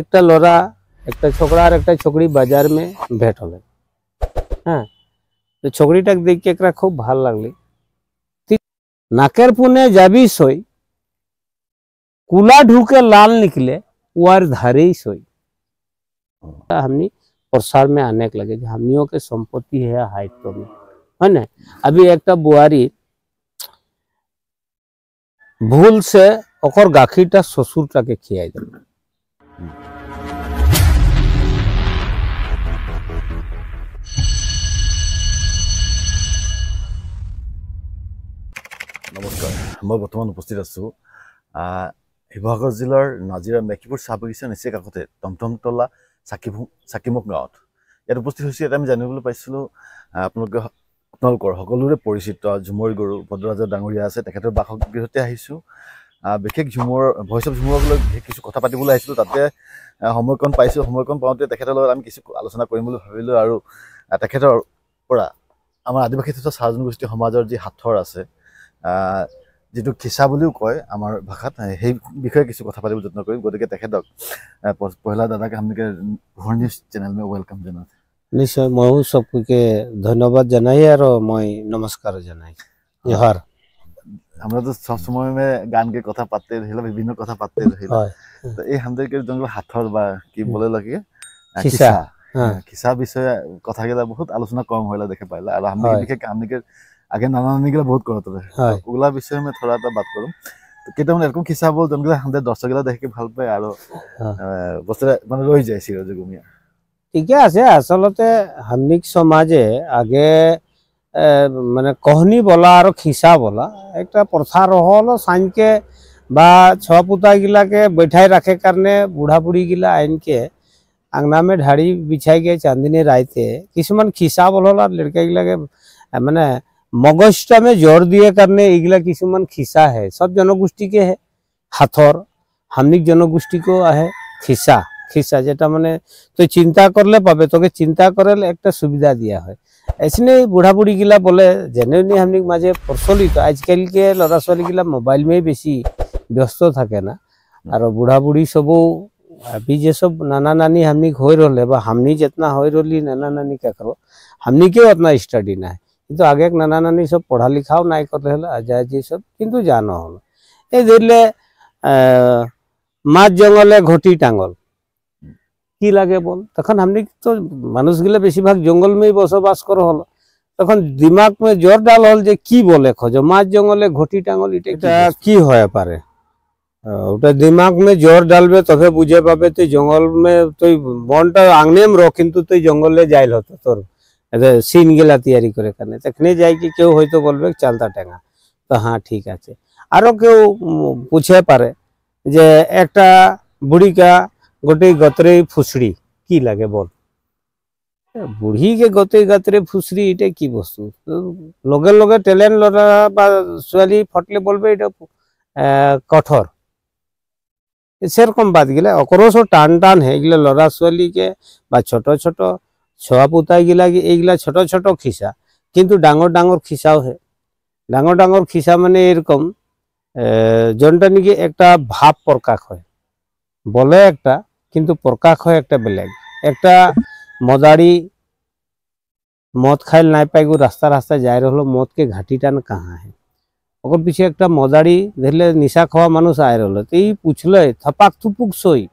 একটা লড়া একটা ছোকরা আর একটা छोकरी बाजार में भेंट हले। हाँ तो छोकरीटाक देखे एकरा खूब भाल लागले। ठीक नाकेर पुने जाबी सोई कुला ढूके लाल निकले वार धारे ही सोई। हमनी प्रसार में आने के लगे हमनियों के संपत्ति है हाइट तो में है ना। अभी एक बुआरी भूल से ओकर गाखीटा ससुरटा के खियाई दिल। नमस्कार मैं बर्तमान उपस्थित आसो शिवसागर जिलार नाजिरा मेकिपुर चाह बागिचा निचे काखते टमटमतला चाकीमुख गाँव इतना उपस्थित आम जानिबले पाइছিলো আপোনালোকৰ সকলোৰে পৰিচিত ঝুমৰ গৰু ভদ্ৰৰাজৰ ডাঙৰীয়া আছে তেখেতৰ বাসগৃহতে আহিছো। বিশেষ ঝুমৰ ভয়েস অফ ঝুমৰক লৈ কিছু কথা পাতিবলৈ আহিছিলো। তাতে সময়কণ পাইছো। সময়কণ পাওঁতে তেখেতৰ লগত আমি কিছু আলোচনা কৰিম বুলি ভাবিলো আৰু তেখেতৰ পৰা আমাৰ আদিবাসী তথা চাহ জনগোষ্ঠী সমাজৰ যি হাথৰ আছে যেটো খিসা বুলিও কয় আমাৰ ভাষাত সেই বিষয়ে কিছু কথা পাতিব যত্ন কৰিম। গতিকে তেখেতক পহলা দাদাকে हमके भोर न्यूज चैनल में वेलकम जनाते। निश्चय मैं सबके धन्यवाद जनाई और मैं नमस्कार जनाई। जोहार हमरा तो सब समय में गान के कथा पाते रहिला विभिन्न कथा पाते रहिला। तो ए हमदे के जंगल हाथर बा की बोले लगे खिसा खिसा विषय कथा के बहुत आलोचना कम होला देखे पाइला और हम बिखे हमने के आगे नाना नानी के बहुत करत रहे उगला विषय में थोड़ा ता बात करूं। तो केटा मन एरकम खिसा बोल जंगल हमदे दर्शक गला देखे के ভাল পায় আর বছরে মানে রই যায় সিরজগুমিয়া। ठीक है आसलते हमनिक समाजे आगे माने कहनी बोला और खिसा बोला एक प्रथा रहल साँझ के बा छुआ पुता गिला के बैठाई रखे करने बूढ़ा बुढ़ी गिला आइन के आंगना में ढाड़ी बिछाई गए चांदनी रायते किसुमान खिसा बोल लड़का गिला के माने मगजटा में जोर दिए करने इगला किसुमान खिसा है। सब जनगोष्ठी के है हाथर हमनिक जनगोष्ठी को है खिसा खिसा जेटा माने तो चिंता करले पाबे तो के चिंता करे एक सुविधा दिया है। ऐसे बुढ़ा बुढ़ी गिला बोले जेने हमनिक माजे प्रचलित आजकल के लड़ा छाली गिला मोबाइल में बेसि व्यस्त थाके ना और बुढ़ा बुढ़ी सब अभी जे सब नाना नानी हमनिक हो रहे हमनी जितना हो रही नाना नानी क्या करो हमनी के उतना स्टडी ना है तो आगे नाना नानी सब पढ़ा लिखाओ ना कर रहे अजय जी सब किंतु जान हल ये धरले माछ जंगले घटी टांगल की लगे बोल तखन हमने तो मानुष गिला बेसिभाग जंगल में बसबास कर हल तखन दिमाग में जोर डाल हल जे की बोले खोजो माछ जंगले घटी टांगल इटा की होय पारे ओटा दिमाग में जोर डालबे तबे बुझे पाबे तो जंगल में तो बनटा आंगने में रख किंतु तो जंगल जाइल हतो तोर सीन गिला तैयारी करे करने तखने जाय कि केउ होयतो बोलबे चलता टेंगा तो हाँ ठीक आछे आरो केउ पूछे पारे जे एकटा बुढ़ी का गोटे गतरे फुसड़ी की लगे बोल बुढ़ी के गोटे गतरे फुसड़ी इटे की वस्तु लगे लगे टैलेंट लड़ा बा छुआली फटले बोलबे इटा कठोर सेरकम बात गिला अकरसो टान टान है इगला लड़ा छुआली के बा छोटो छोटो छुआ पुता गिला कि एगला छोटो छोटो खिसा किंतु डांगर डांगर खिसाओ है। डांगर डांगर खिसा माने एरकम जनटा निके एकटा भाव प्रकाश है बोले एकटा किंतु प्रकाश है एक बेलेग एक मदारी मद खाइल ना पाई रास्ता रास्ता जा रहा मद के घाटी टान कहाँ है और पीछे एक मदारी धरले निशा खावा मानुष आए रहा तो ये पूछल थपाक थुपुक सोई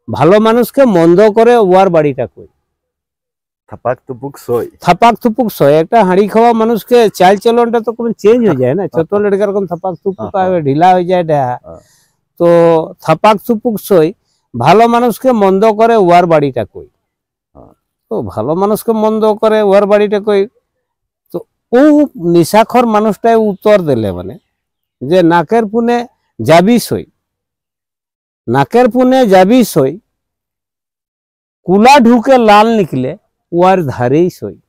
भालो मानुष के मंद करे वार बाड़ीटा कोई थपाक थुपुक सोई एक हाड़ी खावा मानुष के चाल चलन तो चेंज हो जाए ना छोटो लड़का रकम थपाक थुपुक ढीला हो जाए तो थपाक थुपुक सोई भालो मानुष के मंद करे वार बाड़ीटा कोई तो भालो मानुष के मंद करे वार बाड़ीटा कोई तो ओ निशाखर मानुषटाई उत्तर दिले माने जे नाकेर पुने जाबी सोई कुला ढूके लाल निकले वार धारे सोई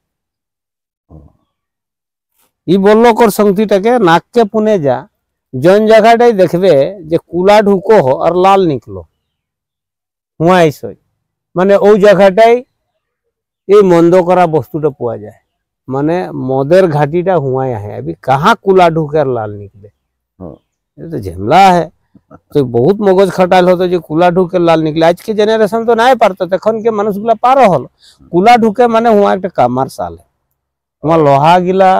ई बोलो कर संगतीटाके नाक के पुने जा जन जगहटाई देखबे जे कुला ढूको हो और लाल निकलो हुआई सोई माने ओ जगहटाई ये मंद करा वस्तुटा पुआ जाए माने मदेर घाटीटा हुआया है अभी कहाँ कुला ढूकर लाल निकले ये तो झेमला है तो बहुत मगज खटाल होतो जे कुला ढुके लाल निकले। आज के जेनारेशन तो नहीं पारतो, तखन के मानुष गुला पार हल। कुला ढुके माने हुआ एक कामार साल है, हुआ लोहा गिला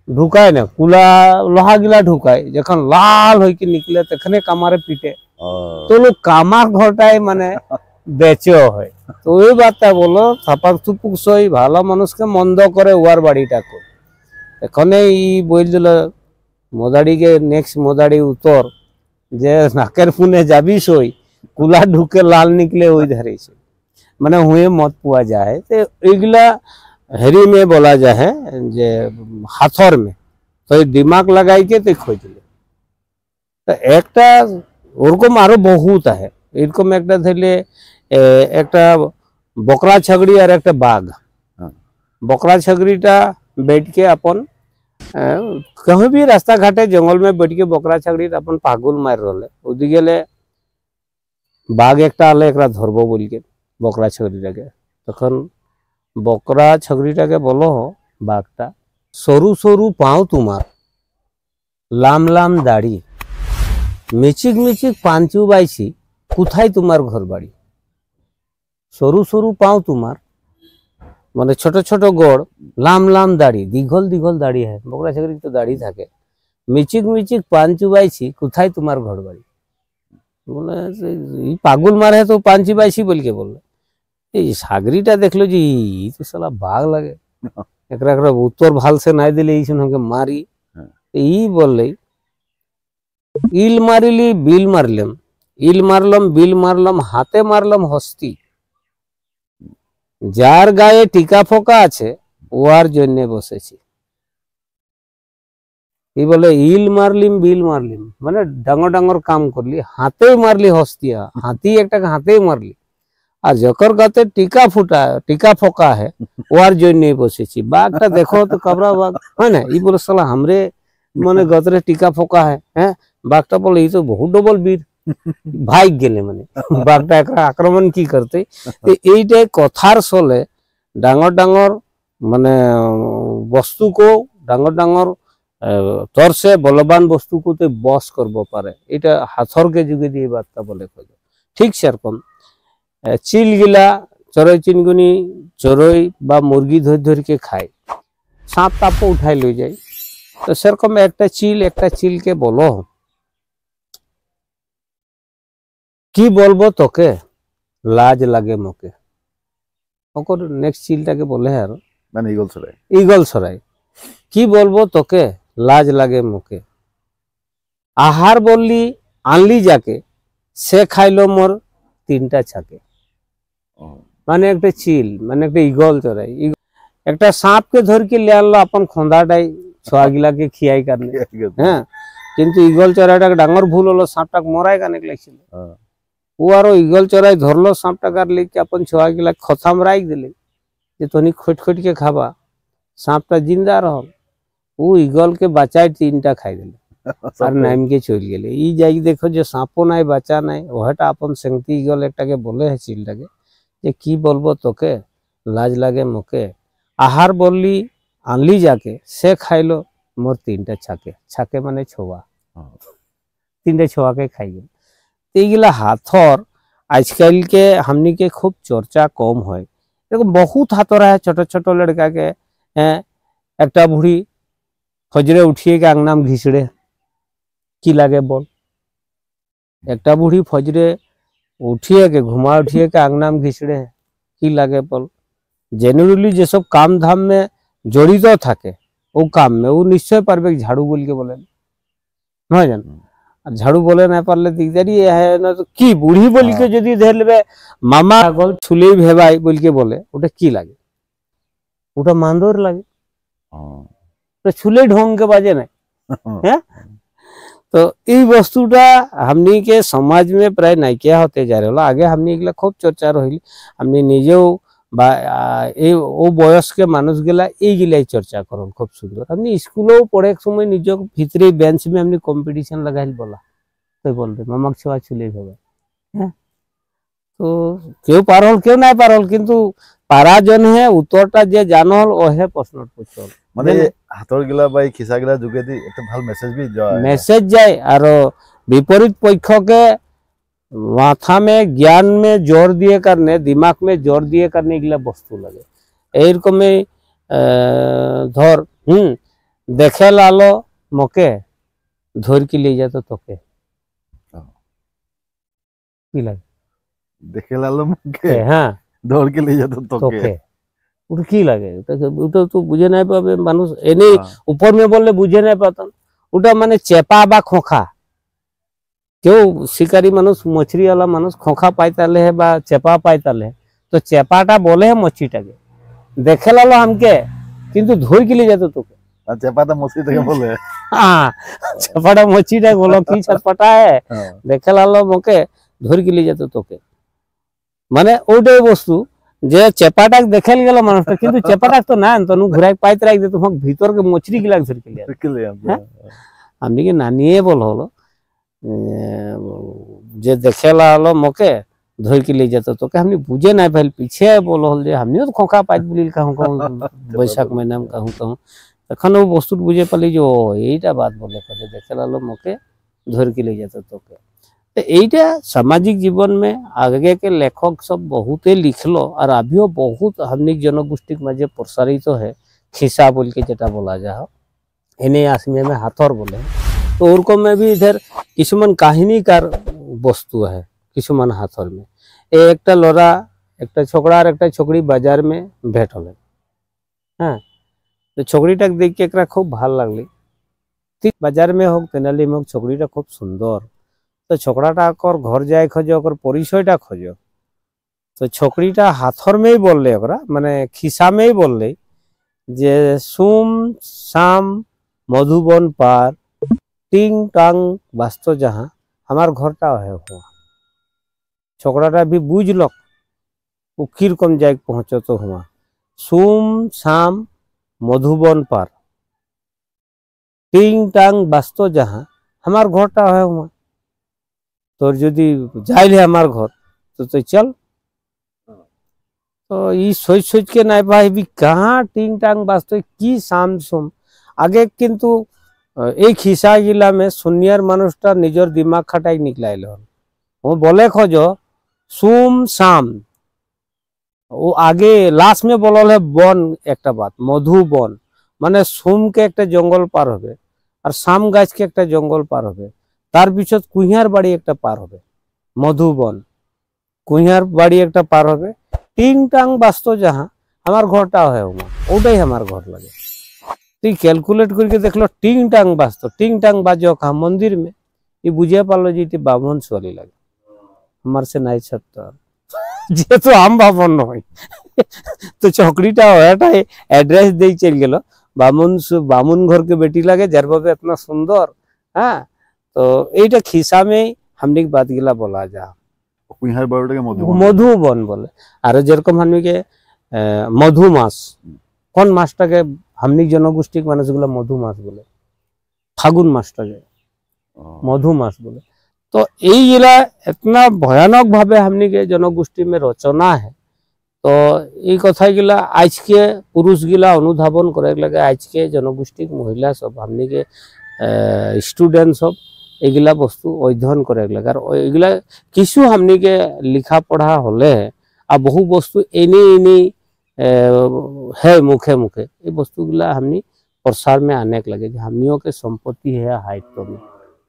ढुकाय ना, कुला लोहा गिला ढुकाय, जखन लाल हो के निकले तखने कामारे पीटे। तो लोग कामार घटाय माने बेचो है। तो ওই বার্তা বলো থাপাক থুপুক সই ভালো মানুষকে মন্দ করে উয়ার বাড়িটা কর। এখানে ই বইল দিল মোদাড়িকে নেক্সট মোদাড়ি উত্তর যে নাকের ফুনে যাবি সই কুলা ঢুকে লাল নিকলে ওই ধারে সই, মানে হুয়ে মত পাওয়া যায়। তো এইগুলা হেরি में बोला जाए যে হাথর में তো দিমাগ লাগাইকে তো খোঁজ দিলে। তো একটা ওরকম আরো বহুত আছে, এরকম একটা ধরলে একটা বকরা ছাগড়ি আর একটা বাঘ। বকরা ছাগড়িটা बैठ के अपन कहीं भी रास्ता घाटे जंगल में बैठ के बकरा छगड़ी अपन पागुल मार रहे ओदी गेले बाघ एक आले एक धरब बोल के बकरा छगड़ीटाके। तखन बकरा छगड़ीटाके बोलो बाघटा सरु सरु पाँव तुम्हार लाम लाम दाढ़ी मिचिक मिचिक पांचू बाईसी कोथाय तुम्हार घर बाड़ी। सरु सरु पाँव तुम्हार মানে ছোট ছোট গড়, লাম লাম দাড়ি, দীঘল দীঘল দাড়ি হয়, বকরা ছাগড়ির তো দাড়ি থাকে, মিচিক মিচিক পান চুবাইছি কোথায় তোমার ঘর বাড়ি। বলে এই পাগল মারে তো পান চুবাইছি বলকে বললে। এই ছাগড়িটা দেখলো যে ই তো শালা বাঘ লাগে, একরা একরা উত্তর ভাল সে নাই দিলে এই সঙ্গে মারি। এই বললেই ইল মারিলি বিল মারলাম, ইল মারলাম বিল মারলাম হাতে মারলাম হস্তি, যার গায়ে টিকা ফোকা আছে ওয়ার জন্য বসেছি। এই বলে ইল মারলিম বিল মারলিম মানে ডাঙর ডাঙর কাম করলি, হাতে মারলি হস্তিয়া, হাতি একটা হাতে মারলি, আর জকর গাতে টিকা ফুটা টিকা ফোকা है ওয়ার জন্য বসেছি। বাঘটা দেখো তো কাবরা বাঘ হয় না, এই বলে শালা हमरे মানে গতরে টিকা ফোকা है। হ্যাঁ বাঘটা বলে এই তো বহুত ডবল বীর ভাগ গেলে মানে বাঘটা একটা আক্রমণ কি করতে। এইটাই কথার চলে ডাঙর ডাঙর মানে বস্তুকে ডাঙর ডাঙর তরসে বলবান বস্তুকে বস করব পারে, এটা হাথরকে যুগে দিয়ে বার্তা বলে খোঁজে। ঠিক সেরকম চিল গিলা চড়ই চিনগুনি চড়ই বা মুরগি ধর ধরকে খায়, সাপ তাপ উঠাই লই যায়। তো সেরকম একটা চিলকে বলো কি বলবো তোকে লাজ লাগে মোকে। ওকর নেক্সট চিলটাকে বলে আর মানে ইগল ছড়াই কি বলবো তোকে লাজ লাগে মোকে, আহার বললি আনলি যাকে সে খাইলো মোর তিনটা ছাকে। মানে একটা চিল মানে একটা ইগল চড়াই, একটা সাপকে ধরকে ले আনলো अपन খোঁদাটাই ছোয়া গিলাকে খিয়াই কারণে। হ্যাঁ কিন্তু ইগল চড়াইটা ডাঙর ভুল হলো, সাপটাকে মরাই কানে লাগছিল। ও আরো ইগল চড়াই ধরলো সাপটাকার লিখে अपन ছোয়া গিলা খথাম রাখ দিলে যে তনি খট খট के খাবা, সাপটা জিন্দা রহল। ও ইগলকে বাঁচাই তিনটা খাই দিলে আর নামকে চল গেলে। এই যাই দেখো যে সাপও নাই বাঁচা নাই, ওটা अपन সেংতি ইগল একটাকে বলে है চিলটাকে যে কি বলবো তোকে লাজ লাগে মোকে, আহার বললি আনলি যাকে সে খাইলো মোর তিনটা ছাকে। ছাকে মানে ছোয়া, তিনটা ছোয়াকে খাই গেল। এইগুলা হাথর आजकल के हमनी के खूब चर्चा कम है। देखो बहुत हाथर है छोट छोट लड़का के एक बुढ़ी फजरे उठिए के आंगनाम घिसड़े की लागे बोल, एक बुढ़ी फजरे उठिए के घुमा उठिए के आंगनाम घिसड़े की लागे बोल। जेनुअली जे सब काम धाम में जड़ित थाके वो काम में वो निश्चय पारबे झाड़ू बोल के बोले ना जान, झाड़ू बोले ना पारले दिकदारी है ना। तो की बुढ़ी बोल के यदि धर लेबे मामा गल छुले भेबाई बोल के बोले ওটা কি লাগে, ওটা মান্দর লাগে, তো ছুলে ঢং के बाजे ना है। तो এই বস্তুটা हमनी के समाज में प्राय नाइकिया होते जा रहे। आगे हमनी এগুলা খুব চর্চা রইল, हमनी নিজেও বা এই ও বয়সকে মানুষগুলা এইগুলাই চর্চা করেন খুব সুন্দর। हमनी স্কুলেও পড়ে এক সময় নিজ ভিতরে বেঞ্চ में हमनी কম্পিটিশন লাগাইল বলা তো বলতে মামাক ছোঁয়া ছুলে হবে। হ্যাঁ তো কেউ পারল কেউ নাই পারল, কিন্তু পারা জন হে উত্তরটা যে জানল ওহে প্রশ্ন পুছল। মানে হাতৰ গিলা বা খিসা গিলা যোগেদি একটা ভাল মেসেজ বি যায়, মেসেজ যায় আর विपरीत पक्ष के माथा में ज्ञान में जोर दिए करने दिमाग में जोर दिए करने गला बस्तु लगे एरकम धर देखे लालो मके धर की ले जातो तोके की लगे देखे लालो मके हाँ धर के ले जातो तोके उठ की लगे तो बुझे नहीं पाबे मानुष एने ऊपर में बोलले बुझे नहीं पातन उटा माने चेपा बा खोखा क्यों शिकारी मानुष मछली वाला मानुष खोखा पाइताले है बा चेपा पाइताले तो चेपाटा बोले है मछलीटाके देखे लालो हमके किंतु धोर के लिए जातो तोके चेपाटा मछली तके बोले हाँ चेपाटा मछलीटा बोलो की छटपटा है देखे लालो मके धोर के लिए जातो तोके माने ओटे वस्तु जे चेपाटाक देखेल गेलो मानुषटा किंतु चेपाटाक तो ना तनु घुराई पाइत राख दे तुमक भीतर के मछली गिला धर के लिए हमनी के नानिए बोल हलो जे देखेला हलो मके धोर के ले जातो तो हमनी बुझे ना पहले पीछे बोल हल जे हमनी तो खोखा पाइत बुलिल कहूं बैशाख महीना में कहूं तखन वो वस्तु बुझे पाली जो एटा बात बोले कहले देखेला हलो मके धोर के ले जातो तो तो এইটা सामाजिक जीवन में आगे के लेखक सब बहुते लिखलो और अभियो बहुत हमनी जनगोष्ठी मजे प्रसारित तो है खिस्सा बोल के जेटा बोला जाओ एने आसमे में हाथर बोले तो उनको में भी इधर किसुमान कहानीकार वस्तु है किसुमान हाथर में एक लड़ा एक छोकरा और एक छोकरी बाजार में भेंट हल हाँ तो छोकरीटाक देख के एकरा खूब भाल लगली ठीक बाजार में होक तेनाली में होक छोकरीटा खूब सुंदर तो छोकराटा घर जाए खोजो परिचयटा खोजो तो छोकरीटा हाथर में ही बोल माने खिसा में ही बोल जे सुम शाम मधुबन पार टिंग टांग बास्तो जहाँ हमार घरटा है हुआ छोकराटा भी बुझ लक वो किरकम जाए पहुंचो तो हुआ सुम शाम मधुबन पार टिंग टांग बास्तो जहाँ हमार घरटा है हुआ तो यदि जाइले हमार घर तो चल तो ये सोच के ना भाई भी कहाँ टिंग टांग बास्तो की शाम सुम आगे किंतु एक हिस्सा गिला में सुनियर मानुषटा निजर दिमाग खाटाई निकलाइल वो बोले खोजो सुम शाम वो आगे लास्ट में बोलल है बन एक बात मधुबन माने सुम के एक जंगल पार होबे और शाम गाछ के एक जंगल पार होबे तार पीछे कुहियार बाड़ी एक पार होबे मधुबन कुहियार बाड़ी एक पार होबे टिंग टांग बास्तो जहाँ हमार घरटा है ओटाई हमार घर लगे तो कैलकुलेट करके देख लो टिंग टांग बास्तो टिंग टांग बाजो कहा मंदिर में ये बुझे पालो जी बाभन चली लगे हमार से नाई छत्तर जे तो हम बाभन नई तो छोकरीटा होयाटा एड्रेस दे चल गेलो बामुन घर के बेटी लगे जार बाबे इतना सुंदर हाँ तो এইটা खिसा में हमने बात गिला बोला जा मधुबन बोले और जेरकम हमने के मधु मास कौन मासटा के हमने जनगोष्ठी मानुष गुला मधु मास बोले फागुन मासटा के मधु मास बोले तो এইগুলা इतना भयानक भावे हमने के जनगोष्ठी में रचना है तो ये कथा गिला आज के पुरुष गिला अनुधावन करे लगे आज के जनगोष्ठी महिला सब हमने के स्टूडेंट सब एगिला वस्तु अध्ययन करे लगे और एगिला किसु हमनी के लिखा पढ़ा होले आ बहु वस्तु एने एने है मुखे मुखे ये वस्तु गिला हमनी प्रसार में आने के लगे हमनियों के संपत्ति है हाइट में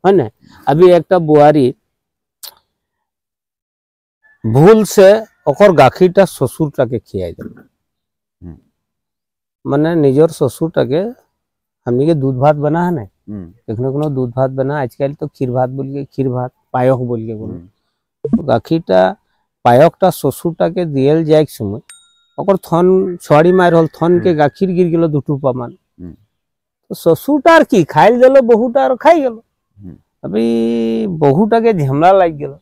है ना अभी एक बुआरी भूल से ओकर गाखीटा ससुरटा के खियाई दिल माने निजर ससुरटा के हमनी के दूध भात बना है ना कखनो दूध भात बना आजकल तो खीर भात बोल के खीर भात पायक बोल के बोल तो गाखीटा पायकटा ससुरटा के दियल जाए समय ओकर थन छड़ी मार हल थन के गाखीर गिर गेलो दुटू पामान तो ससुरटार की खाइल देलो बहुटा खाई गेलो अभी बहुटा के झमला लाग गेलो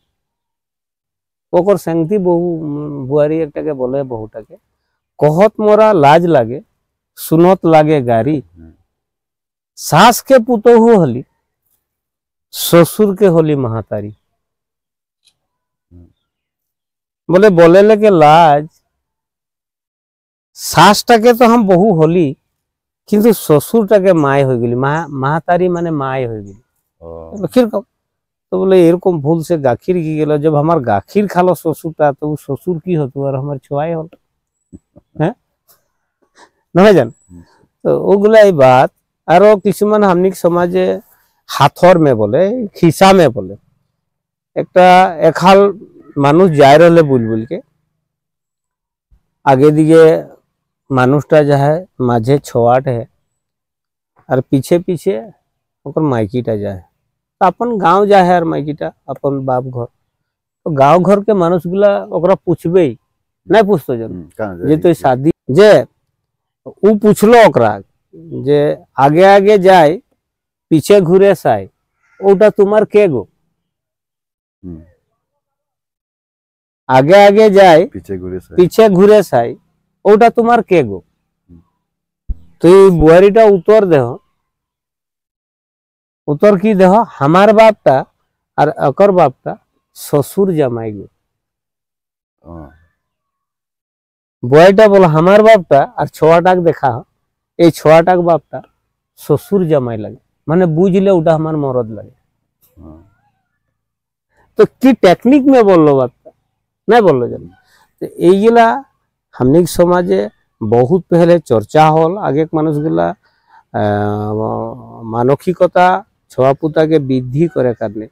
ओकर संगति बहु बुआरी एकटा के बोले बहुटा के कहत मोरा लाज लागे सुनत लागे गारी सास के पुतोहू होली ससुर के होली महातारी बोले बोले लगे लाज सास टाके तो हम बहु होली किंतु ससुर टाके माय हो गई महातारी माने माय हो गई फिर তো বলে এরকম ভুল সে গাখির কি গেল, जब हमार গাখির খালো শ্বশুরটা তো শ্বশুর কি হতো আর আমার ছোঁয়াই হল, হ্যাঁ নহয় জান। তো ওগুলাই বাত। আরো কিছুমান হামনিক সমাজে হাথর মে বলে, খিসা মে বলে, একটা এখাল মানুষ যায় রলে বুলবুলকে आगे दिगे मानुषटा जाए माझे छोवाट है और पीछे पीछे ओकर माइकीटा जाए, तो अपन गांव जाए और माइकीटा अपन बाप घर, तो गांव घर के मानुष गुला ओकरा पूछबे नहीं पूछतो जन जे तो शादी जे उ पूछलो ओकरा जे आगे आगे जाए पीछे घुरे साई ओटा तुम्हार के गो, आगे आगे जाए पीछे घुरे साई ओटा तुम्हार के गो। तो बुआरीटा उत्तर देह, उत्तर की देह हमार बापटा और अकर बापटा ससुर जमाई गो। बुआरीटा बोला हमार बापटा और छोआटाक देखा ये छोआटाक बापटा ससुर जमाई लगे, माने बुझले उठा हमार मरद लगे। तो की टेक्निक में बोलो बात नहीं बोलो जन। तो এইগুলা हमनिक समाजे बहुत पहले चर्चा हल, आगे मानुष गुला मानसिकता छुआपुता के बृद्धि करे करने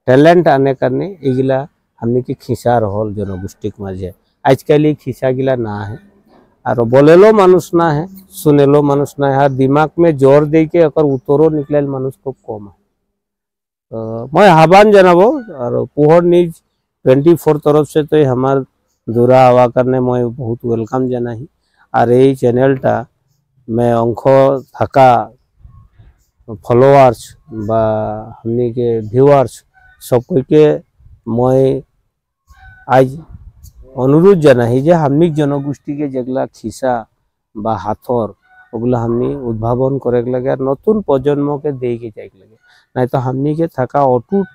टैलेंट आने करने এইগুলা हमनिक खिसार हल जनगोष्ठीक माझे। आजकल खिसा गिला ना है और बोलेलो मानुष ना है, सुनेलो मानुष ना है, दिमाग में जोर दे के अगर उत्तरों निकले मानुष को कम है। तो मैं आह्वान जनाबो और पोहर न्यूज 24 तरफ से तो हमार दूरा हवा करने मैं बहुत वेलकाम जाना ही। और ये चैनलटा मैं अंक थाका फलोअर्स बा हमनी के व्यूअर्स सब के मैं आज अनुरोध जाना ही जे हमनी जनगोष्ठी के जेगला खिसा बा हाथर ओगुला हमनी उद्भावन करे लगे और नतून प्रजन्म के दे के जाए लगे, नहीं तो हमनी के थाका अटूट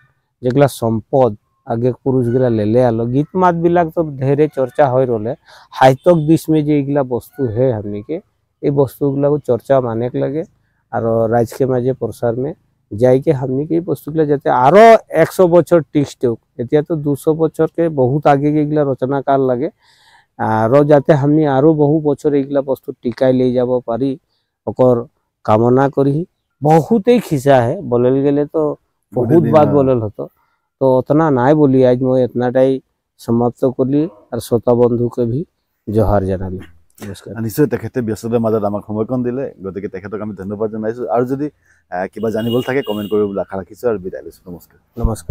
जेगला सम्पद आगे पुरुष गिला ले आलो। गीत मात बिलाक तो ढेरे चर्चा हो रहे हाइतक दिश में जे इगला वस्तु है हमनी के ये वस्तु गुला को चर्चा माने लगे और राज के माजे प्रसार में जाए के हमनी के वस्तु गुला जाते आरो 100 बछर टिकते एतिया तो 200 बछर के बहुत आगे के इगला रचनाकार लगे और जाते हमनी आरो बहु बछर इगला वस्तु टिकाई ले जाबो पारी ओकर कामना करी। बहुत ही खिसा है बोलल गेले तो बहुत बात बोलल हतो, तो उतना ना बोली आज मैं इतनाटाई समाप्त करी और श्रोता बंधु के भी जोहार जानामी। नमस्कार। निश्चय तेखेते व्यस्ततार মাজত আমাক সময়কণ দিলে, গতিকে তেখেতক আমি ধন্যবাদ জনাইছো। আৰু যদি কিবা জানিবলৈ থাকে কমেন্ট কৰিবলৈ আশা ৰাখিছো আৰু বিদায় লৈছো। নমস্কাৰ। नमस्कार।